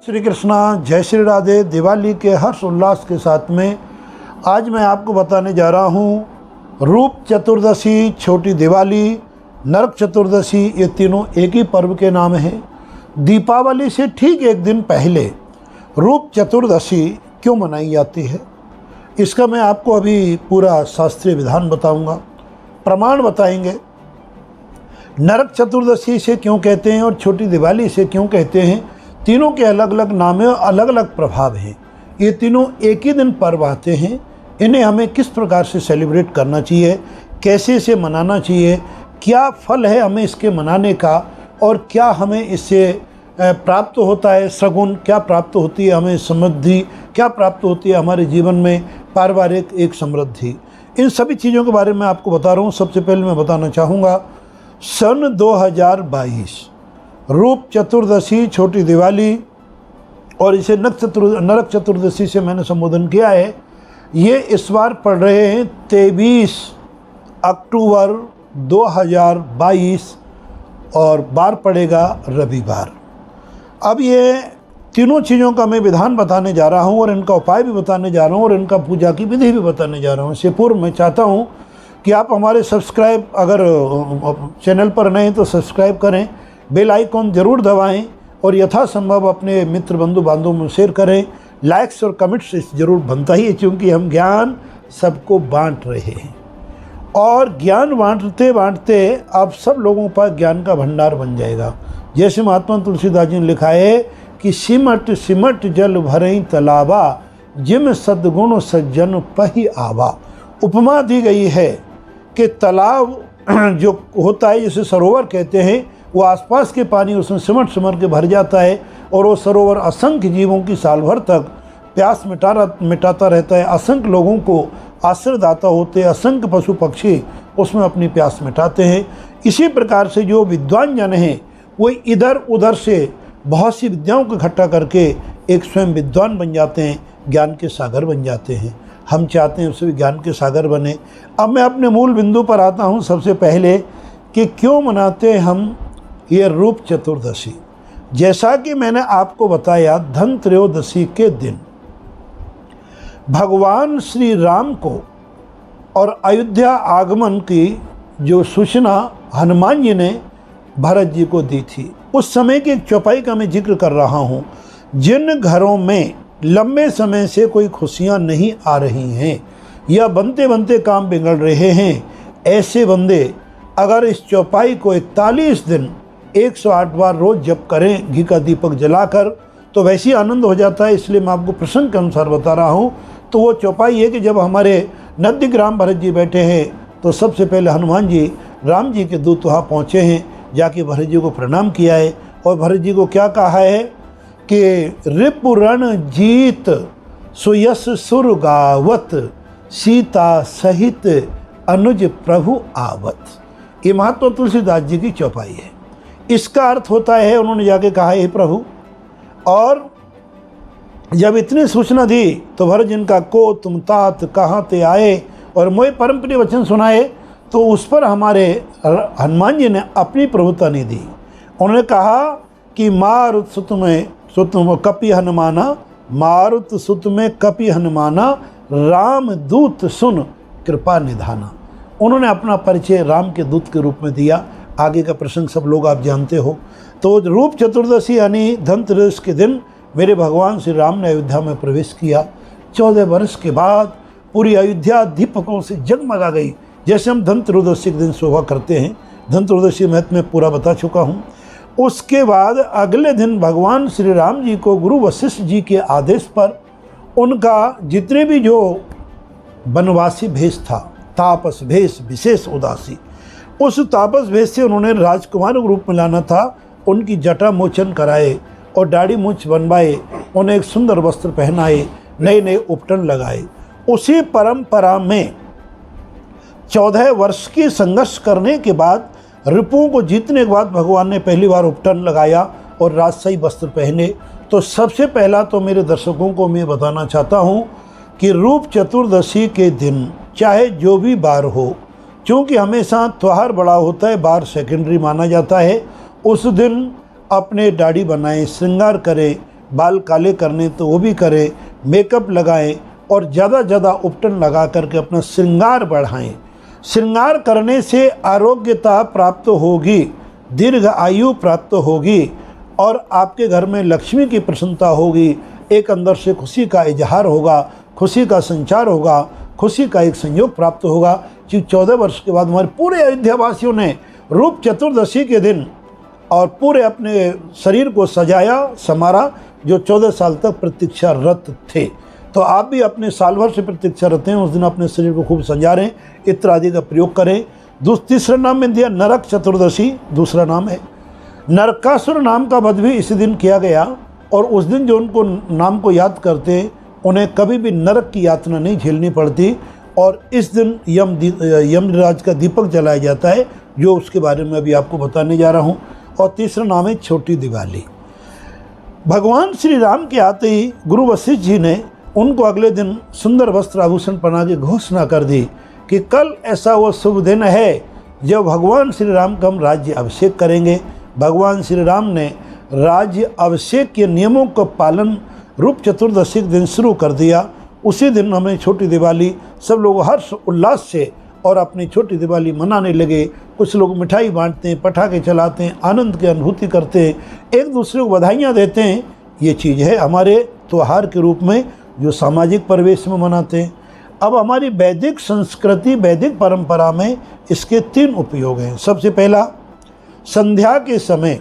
श्री कृष्णा, जय श्री राधे। दिवाली के हर्ष उल्लास के साथ में आज मैं आपको बताने जा रहा हूँ रूप चतुर्दशी, छोटी दिवाली, नरक चतुर्दशी, ये तीनों एक ही पर्व के नाम हैं। दीपावली से ठीक एक दिन पहले रूप चतुर्दशी क्यों मनाई जाती है, इसका मैं आपको अभी पूरा शास्त्रीय विधान बताऊंगा, प्रमाण बताएंगे। नरक चतुर्दशी से क्यों कहते हैं और छोटी दिवाली से क्यों कहते हैं, तीनों के अलग अलग नाम और अलग अलग प्रभाव हैं। ये तीनों एक ही दिन पर्व आते हैं। इन्हें हमें किस प्रकार से सेलिब्रेट करना चाहिए, कैसे इसे मनाना चाहिए, क्या फल है हमें इसके मनाने का और क्या हमें इससे प्राप्त होता है सगुन, क्या प्राप्त होती है हमें समृद्धि, क्या प्राप्त होती है हमारे जीवन में पारिवारिक एक समृद्धि। इन सभी चीज़ों के बारे में आपको बता रहा हूँ। सबसे पहले मैं बताना चाहूँगा, सन 2022 रूप चतुर्दशी, छोटी दिवाली, और इसे नरक चतुर्दशी से मैंने संबोधन किया है। ये इस बार पड़ रहे हैं 23 अक्टूबर 2022 और बार पड़ेगा रविवार। अब ये तीनों चीज़ों का मैं विधान बताने जा रहा हूँ और इनका उपाय भी बताने जा रहा हूँ और इनका पूजा की विधि भी बताने जा रहा हूँ। इससे पूर्व मैं चाहता हूँ कि आप हमारे सब्सक्राइब, अगर चैनल पर नए हैं तो सब्सक्राइब करें, बेल आइकॉन ज़रूर दबाएं और यथासंभव अपने मित्र बंधु बांधवों में शेयर करें। लाइक्स और कमेंट्स ज़रूर बनता ही है, क्योंकि हम ज्ञान सबको बांट रहे हैं और ज्ञान बांटते बांटते अब सब लोगों पर ज्ञान का भंडार बन जाएगा। जैसे महात्मा तुलसीदास जी ने लिखा है कि सिमट सिमट जल भरई तलावा, जिम सद्गुण सज्जन पही आवा। उपमा दी गई है कि तालाब जो होता है, जिसे सरोवर कहते हैं, वो आसपास के पानी उसमें सिमट सिमट के भर जाता है और वो सरोवर असंख्य जीवों की साल भर तक प्यास मिटाता रहता है। असंख्य लोगों को आश्रयदाता होते हैं, असंख्य पशु पक्षी उसमें अपनी प्यास मिटाते हैं। इसी प्रकार से जो विद्वान जन हैं वो इधर उधर से बहुत सी विद्याओं को इकट्ठा करके एक स्वयं विद्वान बन जाते हैं, ज्ञान के सागर बन जाते हैं। हम चाहते हैं उससे ज्ञान के सागर बने। अब मैं अपने मूल बिंदु पर आता हूँ सबसे पहले कि क्यों मनाते हैं हम ये रूप चतुर्दशी। जैसा कि मैंने आपको बताया, धनत्रयोदशी के दिन भगवान श्री राम को और अयोध्या आगमन की जो सूचना हनुमान जी ने भरत जी को दी थी, उस समय की एक चौपाई का मैं जिक्र कर रहा हूँ। जिन घरों में लंबे समय से कोई खुशियाँ नहीं आ रही हैं या बनते बनते काम बिगड़ रहे हैं, ऐसे बंदे अगर इस चौपाई को 41 दिन 108 बार रोज़ जप करें घी का दीपक जलाकर, तो वैसे ही आनंद हो जाता है। इसलिए मैं आपको प्रसंग के अनुसार बता रहा हूँ। तो वो चौपाई है कि जब हमारे नंदीग्राम भरत जी बैठे हैं, तो सबसे पहले हनुमान जी, राम जी के दूत वहाँ पहुँचे हैं, जाके भरत जी को प्रणाम किया है और भरत जी को क्या कहा है कि रिपुरण जीत सुयस सुर गावत, सीता सहित अनुज प्रभु आवत। ये महात्मा तुलसीदास जी की चौपाई है। इसका अर्थ होता है, उन्होंने जाके कहा, हे प्रभु, और जब इतनी सूचना दी तो भरत जिनका को तुम तात कहाँ ते आए और मोह परम प्रिय वचन सुनाए, तो उस पर हमारे हनुमान जी ने अपनी प्रभुता नहीं दी। उन्होंने कहा कि मारुत सुत में कपि हनुमाना, मारुत सुत में कपि हनुमाना, राम दूत सुन कृपा निधाना। उन्होंने अपना परिचय राम के दूत के रूप में दिया। आगे का प्रसंग सब लोग आप जानते हो। तो रूप चतुर्दशी यानी धनतेरस के दिन मेरे भगवान श्री राम ने अयोध्या में प्रवेश किया। 14 वर्ष के बाद पूरी अयोध्या दीपकों से जगमगा गई। जैसे हम धनतेरस के दिन शोभा करते हैं, धनतेरस महत्व में पूरा बता चुका हूँ। उसके बाद अगले दिन भगवान श्री राम जी को गुरु वशिष्ठ जी के आदेश पर उनका जितने भी जो वनवासी भेष था, तापस भेष विशेष उदासी, उस तापस भेष से उन्होंने राजकुमार के रूप में लाना था। उनकी जटा मोचन कराए और दाढ़ी मूछ बनवाए, उन्हें एक सुंदर वस्त्र पहनाए, नए नए उपटन लगाए। उसी परंपरा में 14 वर्ष की संघर्ष करने के बाद, रिपुओं को जीतने के बाद भगवान ने पहली बार उपटन लगाया और राजशाही वस्त्र पहने। तो सबसे पहला तो मेरे दर्शकों को मैं बताना चाहता हूँ कि रूप चतुर्दशी के दिन चाहे जो भी बार हो, क्योंकि हमेशा त्यौहार बड़ा होता है, बार सेकेंडरी माना जाता है, उस दिन अपने दाढ़ी बनाएं, श्रृंगार करें, बाल काले करने तो वो भी करें, मेकअप लगाएं और ज़्यादा उपटन लगा करके अपना श्रृंगार बढ़ाएं। श्रृंगार करने से आरोग्यता प्राप्त होगी, दीर्घ आयु प्राप्त होगी और आपके घर में लक्ष्मी की प्रसन्नता होगी। एक अंदर से खुशी का इजहार होगा, खुशी का संचार होगा, खुशी का एक संयोग प्राप्त होगा। कि 14 वर्ष के बाद हमारे पूरे अयोध्यावासियों ने रूप चतुर्दशी के दिन और पूरे अपने शरीर को सजाया संवारा, जो 14 साल तक प्रतीक्षारत थे। तो आप भी अपने साल भर से प्रतीक्षारत हैं, उस दिन अपने शरीर को खूब संजारें, इत्र आदि का प्रयोग करें। तीसरा नाम में दिया नरक चतुर्दशी, दूसरा नाम है। नरकासुर नाम का वध भी इसी दिन किया गया और उस दिन जो उनको नाम को याद करते उन्हें कभी भी नरक की यातना नहीं झेलनी पड़ती। और इस दिन यमराज का दीपक जलाया जाता है, जो उसके बारे में अभी आपको बताने जा रहा हूँ। और तीसरा नाम है छोटी दिवाली। भगवान श्री राम के आते ही गुरु वशिष्ठ जी ने उनको अगले दिन सुंदर वस्त्र आभूषण पहना के घोषणा कर दी कि कल ऐसा वो शुभ दिन है जब भगवान श्री राम का हम राज्य अभिषेक करेंगे। भगवान श्री राम ने राज्य अभिषेक के नियमों का पालन रूप चतुर्दशी के दिन शुरू कर दिया। उसी दिन हमें छोटी दिवाली सब लोग हर्ष उल्लास से और अपनी छोटी दिवाली मनाने लगे। कुछ लोग मिठाई बांटते हैं, पटाखे चलाते हैं, आनंद की अनुभूति करते हैं, एक दूसरे को बधाइयाँ देते हैं। ये चीज़ है हमारे त्यौहार के रूप में जो सामाजिक परिवेश में मनाते हैं। अब हमारी वैदिक संस्कृति, वैदिक परंपरा में इसके 3 उपयोग हैं। सबसे पहला, संध्या के समय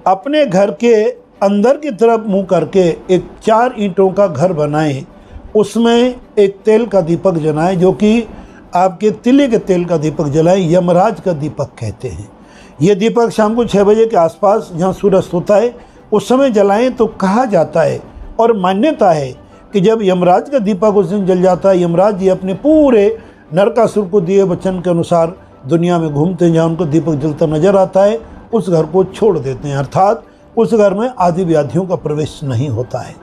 अपने घर के अंदर की तरफ मुंह करके एक 4 ईंटों का घर बनाएं, उसमें एक तेल का दीपक जलाएं, जो कि आपके तिले के तेल का दीपक जलाएं, यमराज का दीपक कहते हैं। ये दीपक शाम को 6 बजे के आसपास जहाँ सूर्यास्त होता है उस समय जलाएं। तो कहा जाता है और मान्यता है कि जब यमराज का दीपक उस दिन जल जाता है, यमराज जी अपने पूरे नरकासुर को दिए वचन के अनुसार दुनिया में घूमते हैं, जहाँ उनको दीपक जलता नजर आता है उस घर को छोड़ देते हैं, अर्थात उस घर में आदि व्याधियों का प्रवेश नहीं होता है।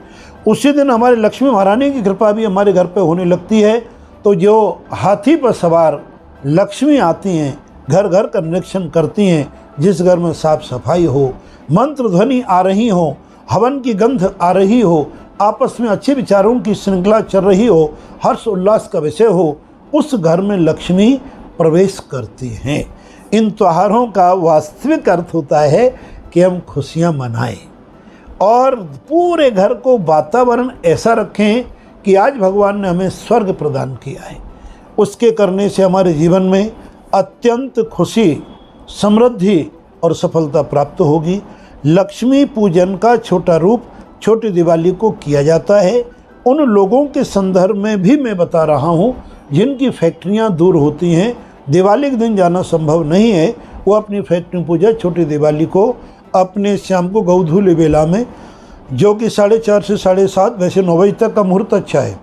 उसी दिन हमारे लक्ष्मी महारानी की कृपा भी हमारे घर पे होने लगती है। तो जो हाथी पर सवार लक्ष्मी आती हैं, घर घर का निरीक्षण करती हैं, जिस घर में साफ सफाई हो, मंत्र ध्वनि आ रही हो, हवन की गंध आ रही हो, आपस में अच्छे विचारों की श्रृंखला चल रही हो, हर्ष उल्लास का विषय हो, उस घर में लक्ष्मी प्रवेश करती हैं। इन त्योहारों का वास्तविक अर्थ होता है कि हम खुशियाँ मनाएं और पूरे घर को वातावरण ऐसा रखें कि आज भगवान ने हमें स्वर्ग प्रदान किया है। उसके करने से हमारे जीवन में अत्यंत खुशी, समृद्धि और सफलता प्राप्त होगी। लक्ष्मी पूजन का छोटा रूप छोटी दिवाली को किया जाता है। उन लोगों के संदर्भ में भी मैं बता रहा हूँ जिनकी फैक्ट्रियाँ दूर होती हैं, दिवाली के दिन जाना संभव नहीं है, वो अपनी फैक्ट्री पूजा छोटी दिवाली को अपने शाम को गौधूली बेला में, जो कि 4:30 से 7:30, वैसे 9 बजे तक का मुहूर्त अच्छा है,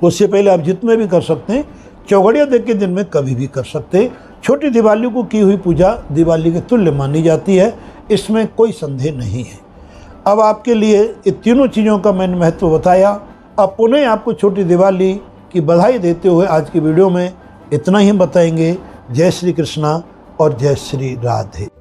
उससे पहले आप जितने भी कर सकते हैं, चौघड़िया देख के दिन में कभी भी कर सकते हैं। छोटी दिवाली को की हुई पूजा दिवाली के तुल्य मानी जाती है, इसमें कोई संदेह नहीं है। अब आपके लिए ये तीनों चीज़ों का मैंने महत्व बताया। अब पुनः आपको छोटी दिवाली की बधाई देते हुए आज की वीडियो में इतना ही बताएंगे। जय श्री कृष्णा और जय श्री राधे।